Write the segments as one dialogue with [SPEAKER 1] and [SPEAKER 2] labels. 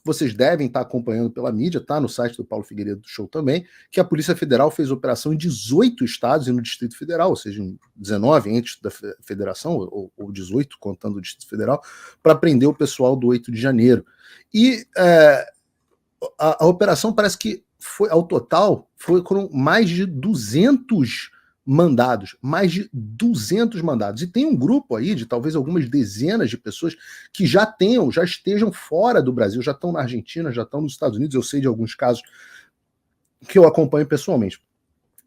[SPEAKER 1] vocês devem estar acompanhando pela mídia, tá no site do Paulo Figueiredo do Show também, que a Polícia Federal fez operação em 18 estados e no Distrito Federal, ou seja, em 19 entes da federação, ou 18, contando o Distrito Federal, para prender o pessoal do 8 de janeiro. E a operação parece que foi, ao total, foram mais de 200 mandados, mais de 200 mandados. E tem um grupo aí de talvez algumas dezenas de pessoas que já estejam fora do Brasil, já estão na Argentina, já estão nos Estados Unidos. Eu sei de alguns casos que eu acompanho pessoalmente.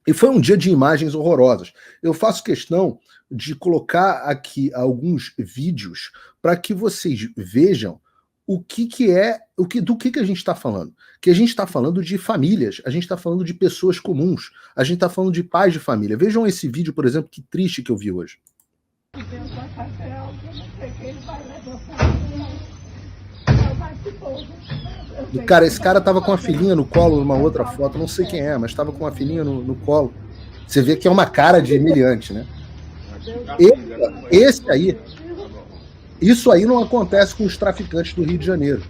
[SPEAKER 1] E foi um dia de imagens horrorosas. Eu faço questão de colocar aqui alguns vídeos para que vocês vejam do que a gente está falando. Que a gente está falando de famílias, a gente está falando de pessoas comuns, a gente está falando de pais de família. Vejam esse vídeo, por exemplo, que triste que eu vi hoje. Cara, esse cara tava com a filhinha no colo numa outra foto, não sei quem é, mas tava com a filhinha no colo. Você vê que é uma cara de humilhante, né? Esse aí, isso aí não acontece com os traficantes do Rio de Janeiro,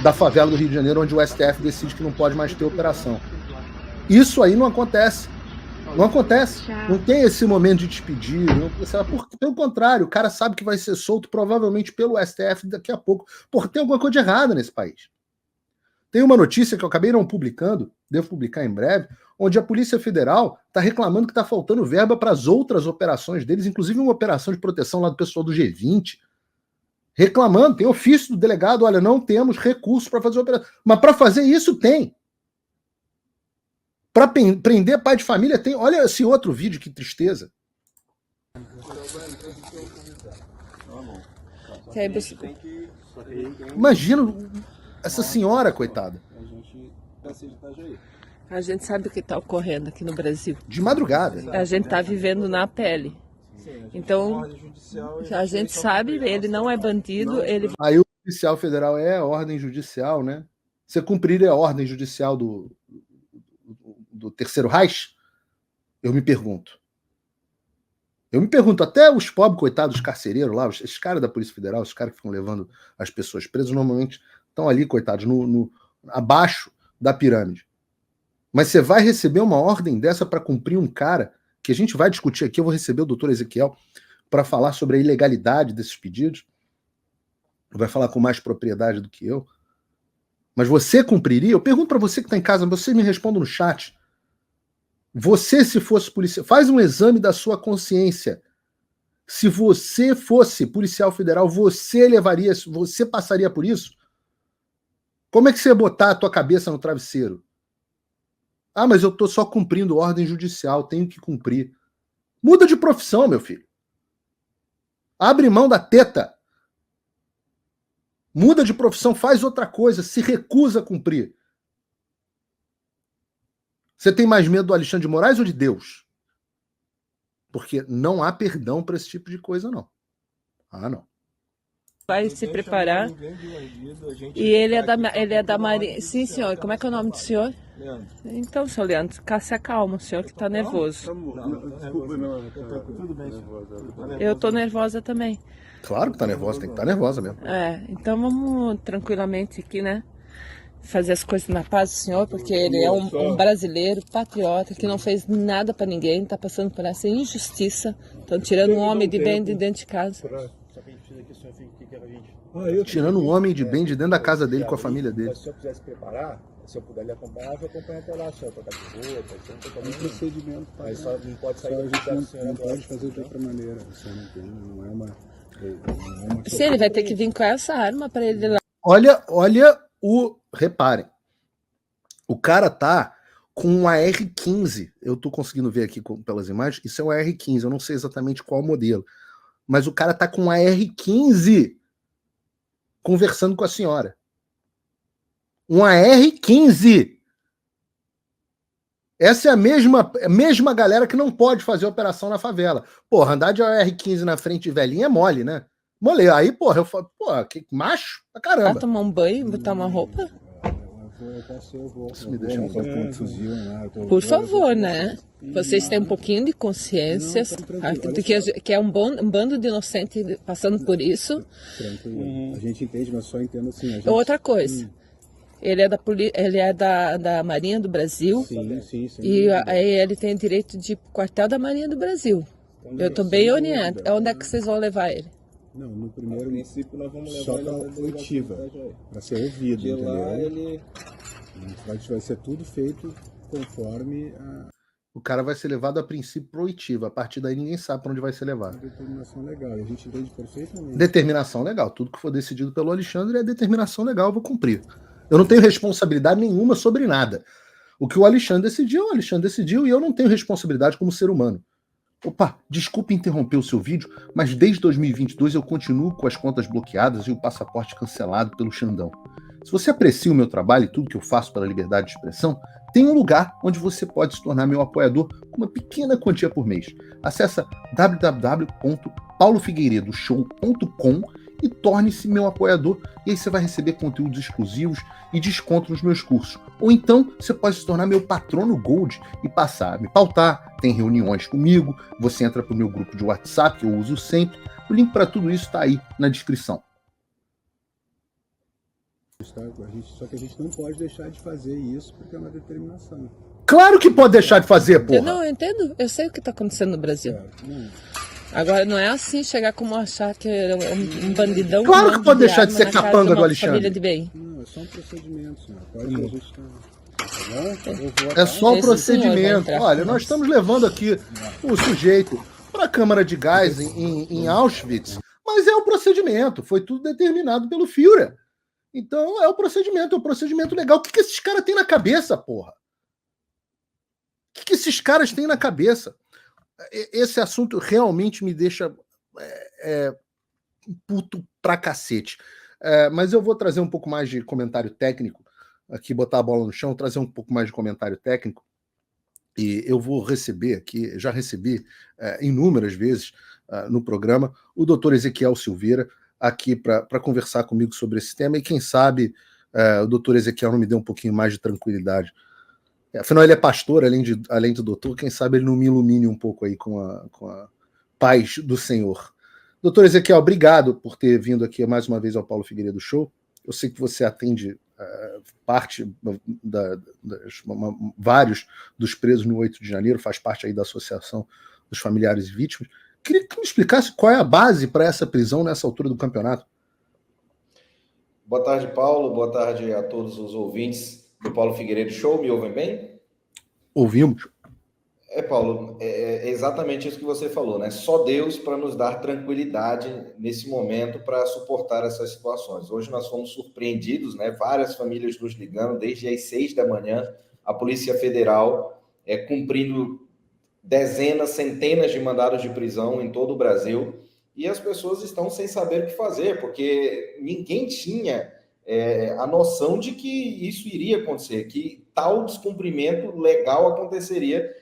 [SPEAKER 1] da favela do Rio de Janeiro, onde o STF decide que não pode mais ter operação. Isso aí não acontece. Não acontece. Não tem esse momento de despedir. Pelo contrário, o cara sabe que vai ser solto provavelmente pelo STF daqui a pouco. Porque tem alguma coisa de errada nesse país. Tem uma notícia que eu acabei não publicando, devo publicar em breve, onde a Polícia Federal está reclamando que está faltando verba para as outras operações deles, inclusive uma operação de proteção lá do pessoal do G20. Reclamando, tem ofício do delegado, olha, não temos recursos para fazer operação. Mas para fazer isso tem. Para prender pai de família tem. Olha esse outro vídeo, que tristeza. Imagina essa senhora, coitada.
[SPEAKER 2] A gente sabe o que está ocorrendo aqui no Brasil.
[SPEAKER 1] De madrugada.
[SPEAKER 2] A gente está vivendo na pele. Então, a gente sabe, ele não é bandido.
[SPEAKER 1] Aí o policial federal é a ordem judicial, né? Você cumpriria a ordem judicial do Terceiro Reich? Eu me pergunto. Até os pobres, coitados, carcereiros lá, esses caras da Polícia Federal, esses caras que ficam levando as pessoas presas, normalmente estão ali, coitados, abaixo da pirâmide. Mas você vai receber uma ordem dessa para cumprir um cara que a gente vai discutir aqui. Eu vou receber o doutor Ezequiel para falar sobre a ilegalidade desses pedidos. Vai falar com mais propriedade do que eu. Mas você cumpriria? Eu pergunto para você que está em casa, você me responda no chat. Você, se fosse policial, faz um exame da sua consciência. Se você fosse policial federal, você passaria por isso? Como é que você ia botar a tua cabeça no travesseiro? Ah, mas eu estou só cumprindo ordem judicial, tenho que cumprir. Muda de profissão, meu filho. Abre mão da teta. Muda de profissão, faz outra coisa, se recusa a cumprir. Você tem mais medo do Alexandre de Moraes ou de Deus? Porque não há perdão para esse tipo de coisa, não. Ah, não.
[SPEAKER 2] Vai se preparar. E ele é da Marinha. Sim, senhor. Como é que é o nome do senhor? Leandro. Então, senhor Leandro, se acalma, o senhor que está nervoso. Eu estou nervosa também.
[SPEAKER 1] Claro que está nervosa, tem que estar nervosa mesmo.
[SPEAKER 2] Então vamos tranquilamente aqui, né? Fazer as coisas na paz do senhor, porque ele é um brasileiro patriota que não fez nada para ninguém, está passando por essa injustiça. Estão tirando um homem de bem de dentro de casa.
[SPEAKER 1] Tirando um homem de bem de dentro da casa dele com a família dele.
[SPEAKER 3] Se o senhor quiser se preparar, se eu puder lhe acompanhar, eu acompanho até lá, senhor, trocar de roupa, tem um procedimento. Aí só não pode sair da gente, não pode fazer de outra maneira. Você não tem, não é uma.
[SPEAKER 2] Se ele vai ter que vir com essa arma para ele lá.
[SPEAKER 1] Olha reparem. O cara tá com um AR-15. Eu tô conseguindo ver aqui pelas imagens. Isso é um AR-15. Eu não sei exatamente qual modelo. Mas o cara tá com um AR-15 conversando com a senhora. Um AR-15. Essa é a mesma galera que não pode fazer operação na favela. Porra, andar de AR-15 na frente de velhinha é mole, né? Mole. Aí, porra, eu falo, porra, que macho pra caramba.
[SPEAKER 2] Vai tomar um banho, botar uma roupa?
[SPEAKER 1] Isso me deixa
[SPEAKER 2] Por favor, né? Vocês têm um pouquinho de consciência que é um bando de inocentes passando por isso.
[SPEAKER 3] A gente entende, mas só entendo assim.
[SPEAKER 2] Outra coisa, Ele é da Marinha do Brasil.
[SPEAKER 3] Sim.
[SPEAKER 2] E aí ele tem direito de ir pro quartel da Marinha do Brasil. Eu tô bem orientada. Onde é que vocês vão levar ele?
[SPEAKER 3] Não, no primeiro princípio nós vamos levar só para oitiva, para ser ouvido, de entendeu? Lá ele... Vai ser tudo feito conforme a...
[SPEAKER 1] O cara vai ser levado a princípio para oitiva. A partir daí ninguém sabe para onde vai ser levado.
[SPEAKER 3] Determinação legal, a gente entende perfeitamente.
[SPEAKER 1] Determinação legal. Tudo que for decidido pelo Alexandre é determinação legal, eu vou cumprir. Eu não tenho responsabilidade nenhuma sobre nada. O que o Alexandre decidiu e eu não tenho responsabilidade como ser humano. Opa, desculpe interromper o seu vídeo, mas desde 2022 eu continuo com as contas bloqueadas e o passaporte cancelado pelo Xandão. Se você aprecia o meu trabalho e tudo que eu faço pela liberdade de expressão, tem um lugar onde você pode se tornar meu apoiador com uma pequena quantia por mês. Acesse www.paulofigueiredoshow.com e torne-se meu apoiador, e aí você vai receber conteúdos exclusivos e desconto nos meus cursos. Ou então, você pode se tornar meu patrono Gold e passar a me pautar, tem reuniões comigo, você entra para o meu grupo de WhatsApp, que eu uso sempre. O link para tudo isso está aí na descrição.
[SPEAKER 3] Só que a gente não pode deixar de fazer isso porque é uma determinação.
[SPEAKER 1] Claro que pode deixar de fazer, porra!
[SPEAKER 2] Não, eu entendo. Eu sei o que está acontecendo no Brasil. Agora, não é assim chegar como achar que é um bandidão.
[SPEAKER 1] Claro que pode deixar de ser capanga do Alexandre.
[SPEAKER 2] De bem.
[SPEAKER 3] Não, é só um procedimento, senhor.
[SPEAKER 1] É só um procedimento. Olha, nós estamos levando aqui o sujeito para a câmara de gás em Auschwitz, mas é o procedimento. Foi tudo determinado pelo Führer. Então é o procedimento legal. O que esses caras têm na cabeça, porra? O que esses caras têm na cabeça? Esse assunto realmente me deixa puto pra cacete. Mas eu vou trazer um pouco mais de comentário técnico, aqui botar a bola no chão, trazer um pouco mais de comentário técnico, e eu vou receber aqui, já recebi inúmeras vezes no programa, o doutor Ezequiel Silveira, aqui para conversar comigo sobre esse tema, e quem sabe o doutor Ezequiel não me dê um pouquinho mais de tranquilidade. Afinal, ele é pastor, além do doutor, quem sabe ele não me ilumine um pouco aí com a paz do Senhor. Doutor Ezequiel, obrigado por ter vindo aqui mais uma vez ao Paulo Figueiredo Show. Eu sei que você atende parte vários dos presos no 8 de janeiro, faz parte aí da Associação dos Familiares e Vítimas. Queria que me explicasse qual é a base para essa prisão nessa altura do campeonato.
[SPEAKER 4] Boa tarde, Paulo. Boa tarde a todos os ouvintes do Paulo Figueiredo Show. Me ouvem bem?
[SPEAKER 1] Ouvimos.
[SPEAKER 4] Paulo, é exatamente isso que você falou, né? Só Deus para nos dar tranquilidade nesse momento para suportar essas situações. Hoje nós fomos surpreendidos, né? Várias famílias nos ligando desde as 6 da manhã, a Polícia Federal cumprindo dezenas, centenas de mandados de prisão em todo o Brasil, e as pessoas estão sem saber o que fazer, porque ninguém tinha a noção de que isso iria acontecer, que tal descumprimento legal aconteceria.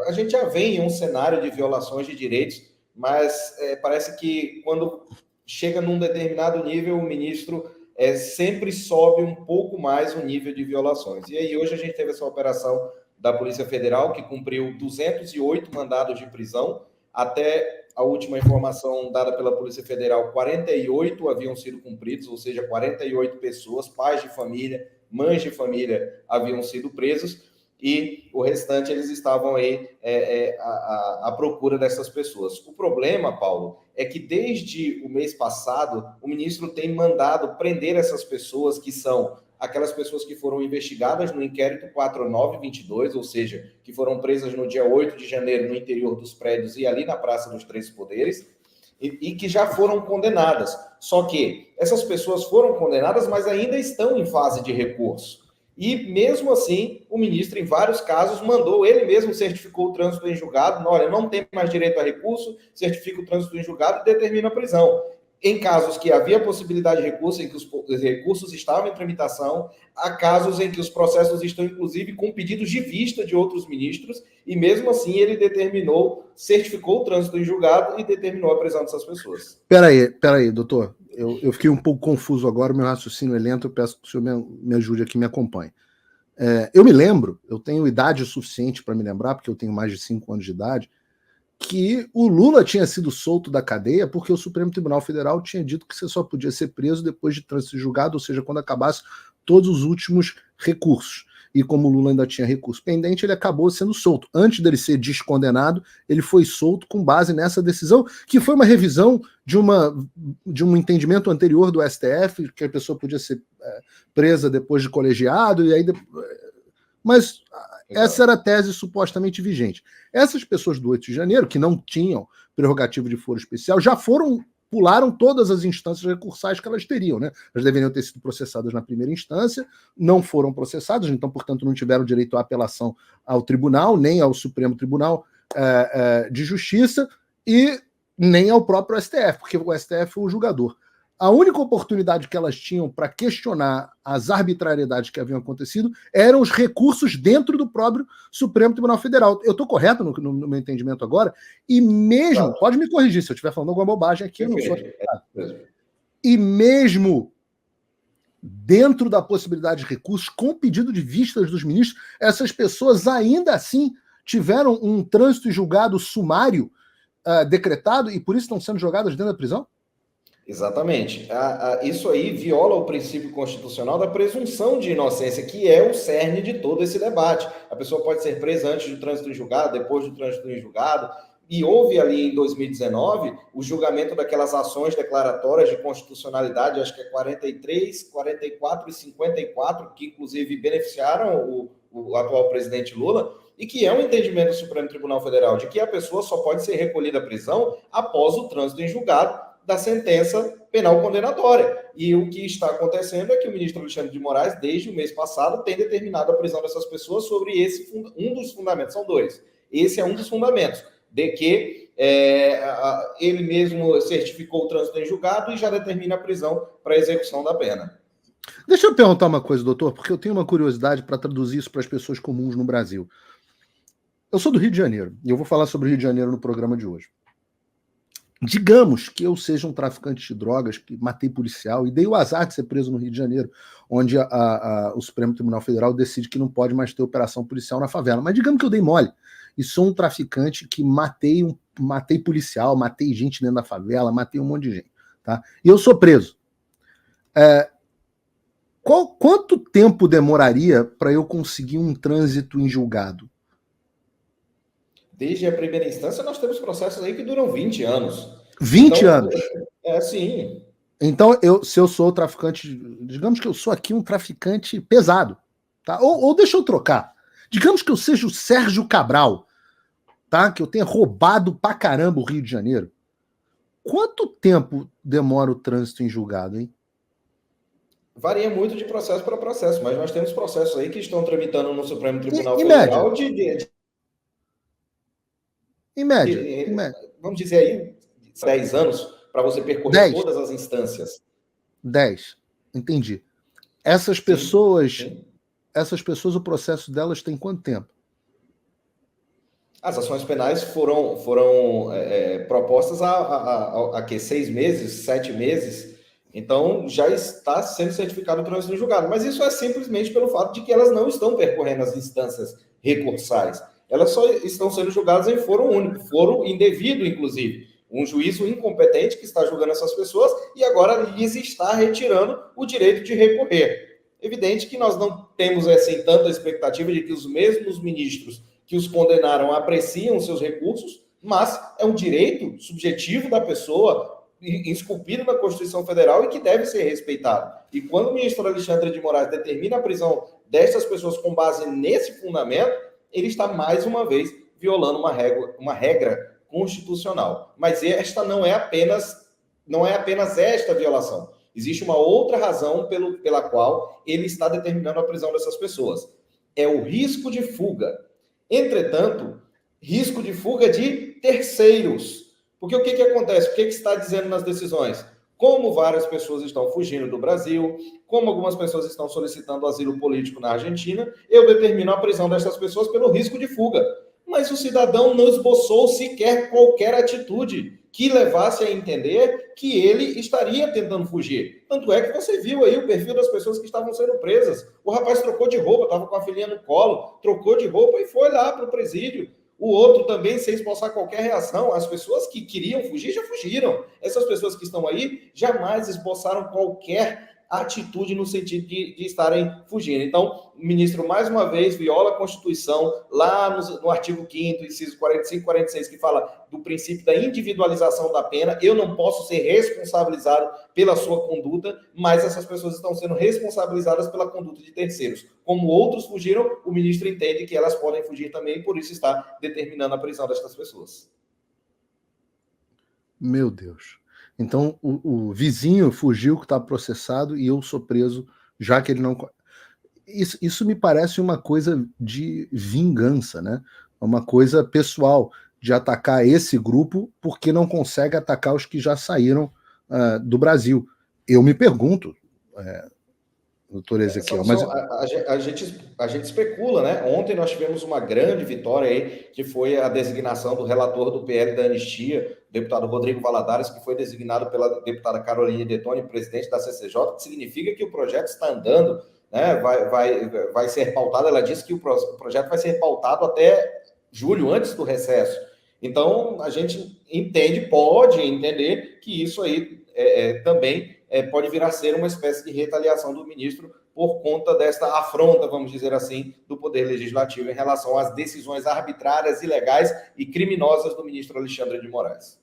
[SPEAKER 4] A gente já vem em um cenário de violações de direitos, mas parece que quando chega num determinado nível, o ministro sempre sobe um pouco mais o nível de violações. E aí hoje a gente teve essa operação da Polícia Federal, que cumpriu 208 mandados de prisão. Até a última informação dada pela Polícia Federal, 48 haviam sido cumpridos, ou seja, 48 pessoas, pais de família, mães de família, haviam sido presos, e o restante eles estavam aí à procura dessas pessoas. O problema, Paulo, é que desde o mês passado, o ministro tem mandado prender essas pessoas, que são aquelas pessoas que foram investigadas no inquérito 4922, ou seja, que foram presas no dia 8 de janeiro no interior dos prédios e ali na Praça dos Três Poderes, e que já foram condenadas. Só que essas pessoas foram condenadas, mas ainda estão em fase de recurso. E, mesmo assim, o ministro, em vários casos, ele mesmo certificou o trânsito em julgado. Olha, não tem mais direito a recurso, certifica o trânsito em julgado e determina a prisão. Em casos que havia possibilidade de recurso, em que os recursos estavam em tramitação, há casos em que os processos estão, inclusive, com pedidos de vista de outros ministros, e mesmo assim ele certificou o trânsito em julgado e determinou a prisão dessas pessoas.
[SPEAKER 1] Peraí, doutor. Eu fiquei um pouco confuso agora, meu raciocínio é lento, eu peço que o senhor me ajude aqui, me acompanhe. Eu me lembro, eu tenho idade suficiente para me lembrar, porque eu tenho mais de 5 anos de idade, que o Lula tinha sido solto da cadeia porque o Supremo Tribunal Federal tinha dito que você só podia ser preso depois de trânsito julgado, ou seja, quando acabasse todos os últimos recursos. E como o Lula ainda tinha recurso pendente, ele acabou sendo solto. Antes dele ser descondenado, ele foi solto com base nessa decisão, que foi uma revisão de um entendimento anterior do STF, que a pessoa podia ser presa depois de colegiado, e aí... Mas essa era a tese supostamente vigente. Essas pessoas do 8 de janeiro, que não tinham prerrogativa de foro especial, já pularam todas as instâncias recursais que elas teriam, né? Elas deveriam ter sido processadas na primeira instância, não foram processadas, então, portanto, não tiveram direito à apelação ao tribunal, nem ao Supremo Tribunal de Justiça, e nem ao próprio STF, porque o STF foi o julgador. A única oportunidade que elas tinham para questionar as arbitrariedades que haviam acontecido eram os recursos dentro do próprio Supremo Tribunal Federal. Eu estou correto no meu entendimento agora? E mesmo, pode me corrigir se eu estiver falando alguma bobagem aqui, eu não sou. E mesmo dentro da possibilidade de recursos, com pedido de vistas dos ministros, essas pessoas ainda assim tiveram um trânsito e julgado sumário decretado e por isso estão sendo jogadas dentro da prisão?
[SPEAKER 4] Exatamente. Isso aí viola o princípio constitucional da presunção de inocência, que é o cerne de todo esse debate. A pessoa pode ser presa antes do trânsito em julgado, depois do trânsito em julgado, e houve ali em 2019 o julgamento daquelas ações declaratórias de constitucionalidade, acho que é 43, 44 e 54, que inclusive beneficiaram o atual presidente Lula, e que é um entendimento do Supremo Tribunal Federal de que a pessoa só pode ser recolhida à prisão após o trânsito em julgado da sentença penal condenatória. E o que está acontecendo é que o ministro Alexandre de Moraes, desde o mês passado, tem determinado a prisão dessas pessoas sobre um dos fundamentos, são dois. Esse é um dos fundamentos, de que ele mesmo certificou o trânsito em julgado e já determina a prisão para a execução da pena.
[SPEAKER 1] Deixa eu perguntar uma coisa, doutor, porque eu tenho uma curiosidade para traduzir isso para as pessoas comuns no Brasil. Eu sou do Rio de Janeiro, e eu vou falar sobre o Rio de Janeiro no programa de hoje. Digamos que eu seja um traficante de drogas, que matei policial e dei o azar de ser preso no Rio de Janeiro, onde o Supremo Tribunal Federal decide que não pode mais ter operação policial na favela. Mas digamos que eu dei mole e sou um traficante que matei policial, matei gente dentro da favela, matei um monte de gente. Tá? E eu sou preso. Quanto tempo demoraria para eu conseguir um trânsito em julgado?
[SPEAKER 4] Desde a primeira instância, nós temos processos aí que duram 20 anos.
[SPEAKER 1] 20 anos?
[SPEAKER 4] Sim.
[SPEAKER 1] Então, se eu sou traficante, digamos que eu sou aqui um traficante pesado, tá? Ou deixa eu trocar. Digamos que eu seja o Sérgio Cabral, tá? Que eu tenha roubado pra caramba o Rio de Janeiro. Quanto tempo demora o trânsito em julgado, hein?
[SPEAKER 4] Varia muito de processo para processo, mas nós temos processos aí que estão tramitando no Supremo Tribunal Federal em média. Vamos dizer aí, 10 anos para você percorrer todas as instâncias.
[SPEAKER 1] 10. Entendi. Essas pessoas, o processo delas tem quanto tempo?
[SPEAKER 4] As ações penais foram propostas há 6 meses, 7 meses. Então, já está sendo certificado o trânsito em julgado. Mas isso é simplesmente pelo fato de que elas não estão percorrendo as instâncias recursais. Elas só estão sendo julgadas em foro único, foro indevido, inclusive. Um juízo incompetente que está julgando essas pessoas e agora lhes está retirando o direito de recorrer. Evidente que nós não temos assim tanta expectativa de que os mesmos ministros que os condenaram apreciam seus recursos, mas é um direito subjetivo da pessoa, esculpido na Constituição Federal e que deve ser respeitado. E quando o ministro Alexandre de Moraes determina a prisão destas pessoas com base nesse fundamento, ele está mais uma vez violando uma regra constitucional. Mas esta não é apenas esta violação. Existe uma outra razão pela qual ele está determinando a prisão dessas pessoas. É o risco de fuga. Entretanto, risco de fuga de terceiros. Porque o que acontece? O que está dizendo nas decisões? Como várias pessoas estão fugindo do Brasil, como algumas pessoas estão solicitando asilo político na Argentina, eu determino a prisão dessas pessoas pelo risco de fuga. Mas o cidadão não esboçou sequer qualquer atitude que levasse a entender que ele estaria tentando fugir. Tanto é que você viu aí o perfil das pessoas que estavam sendo presas. O rapaz trocou de roupa, estava com a filhinha no colo, trocou de roupa e foi lá para o presídio. O outro também, sem esboçar qualquer reação. As pessoas que queriam fugir já fugiram. Essas pessoas que estão aí jamais esboçaram qualquer atitude no sentido de estarem fugindo. Então, o ministro, mais uma vez, viola a Constituição, lá no artigo 5º, inciso 45 e 46, que fala do princípio da individualização da pena. Eu não posso ser responsabilizado pela sua conduta, mas essas pessoas estão sendo responsabilizadas pela conduta de terceiros. Como outros fugiram, o ministro entende que elas podem fugir também, e por isso está determinando a prisão destas pessoas.
[SPEAKER 1] Meu Deus. Então, o vizinho fugiu que está processado e eu sou preso, já que ele não... Isso me parece uma coisa de vingança, né? Uma coisa pessoal, de atacar esse grupo porque não consegue atacar os que já saíram do Brasil. Eu me pergunto, doutor Ezequiel, mas...
[SPEAKER 4] A gente especula, né? Ontem nós tivemos uma grande vitória aí, que foi a designação do relator do PL da Anistia, o deputado Rodrigo Valadares, que foi designado pela deputada Caroline Detoni, presidente da CCJ, que significa que o projeto está andando, né? Vai ser pautado. Ela disse que o projeto vai ser pautado até julho, antes do recesso. Então, a gente pode entender que isso aí também pode vir a ser uma espécie de retaliação do ministro por conta desta afronta, vamos dizer assim, do Poder Legislativo em relação às decisões arbitrárias, ilegais e criminosas do ministro Alexandre de Moraes.